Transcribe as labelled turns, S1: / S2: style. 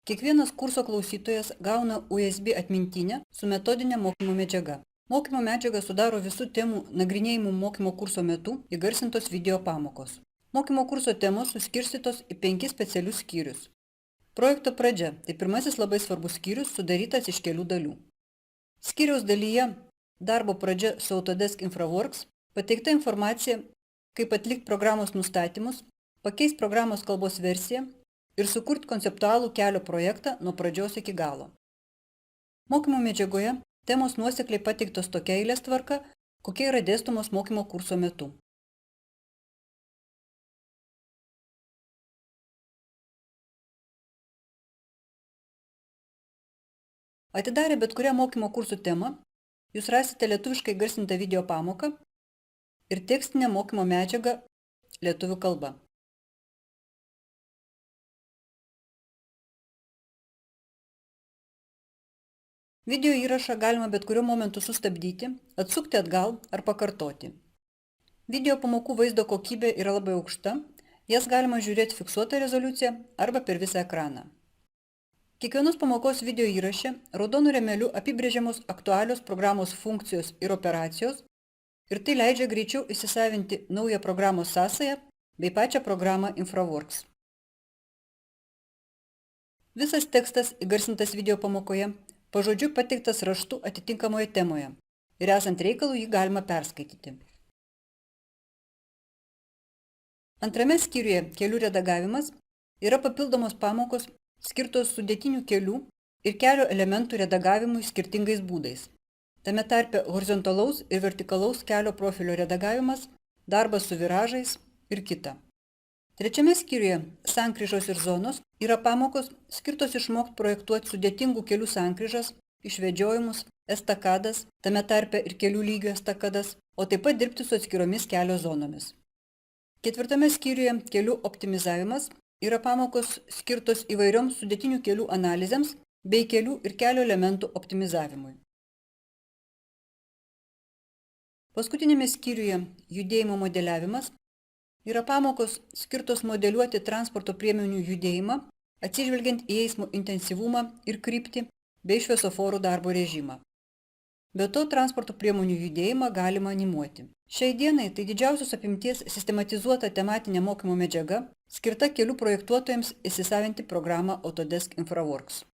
S1: Kiekvienas kurso klausytojas gauna USB atmintinę su metodinė mokymo medžiaga. Mokymo medžiagą sudaro visų temų nagrinėjimų mokymo kurso metu įgarsintos video pamokos. Mokymo kurso temos suskirstytos į 5 specialius skyrius. Projekto pradžia – tai pirmasis labai svarbus skyrius, sudarytas iš kelių dalių. Skyriaus dalyje darbo pradžia su Autodesk InfraWorks pateikta informacija, kaip atlikti programos nustatymus, pakeisti programos kalbos versiją ir sukurti konceptualų kelio projektą nuo pradžios iki galo. Mokymo medžiagoje temos nuosekliai pateiktos tokia eilės tvarka, kokia yra dėstomos mokymo kurso metu. Atidarę bet kurią mokymo kursų temą, jūs rasite lietuviškai garsintą video pamoką ir tekstinę mokymo medžiagą lietuvių kalba. Video įrašą galima bet kuriuo momentu sustabdyti, atsukti atgal ar pakartoti. Video pamokų vaizdo kokybė yra labai aukšta, jas galima žiūrėti fiksuotą rezoliuciją arba per visą ekraną. Kiekvienos pamokos video įraše raudonu rėmeliu apibrėžiamos aktualios programos funkcijos ir operacijos ir tai leidžia greičiau įsisavinti naują programos sąsają bei pačią programą InfraWorks. Visas tekstas įgarsintas video pamokoje pažodžiu pateiktas raštu atitinkamoje temoje ir esant reikalų jį galima perskaityti. Antrame skyriuje kelių redagavimas yra papildomos pamokos skirtos sudėtinių kelių ir kelio elementų redagavimui skirtingais būdais. Tame tarpe horizontalaus ir vertikalaus kelio profilio redagavimas, darbas su viražais ir kita. Trečiame skyriuje sankryžos ir zonos yra pamokos skirtos išmokti projektuoti sudėtingų kelių sankryžas, išvedžiojimus, estakadas, tame tarpe ir kelių lygio estakadas, o taip pat dirbti su atskiromis kelio zonomis. Ketvirtame skyriuje kelių optimizavimas yra pamokos skirtos įvairioms sudėtinių kelių analizėms bei kelių ir kelio elementų optimizavimui. Paskutinėme skyriuje judėjimo modeliavimas yra pamokos skirtos modeliuoti transporto priemonių judėjimą, atsižvelgiant į eismo intensyvumą ir kryptį bei šviesoforų darbo režimą. Be to, transporto priemonių judėjimą galima animuoti. Šiai dienai tai didžiausios apimties sistematizuota tematinė mokymo medžiaga, skirta kelių projektuotojams įsisavinti programą Autodesk InfraWorks.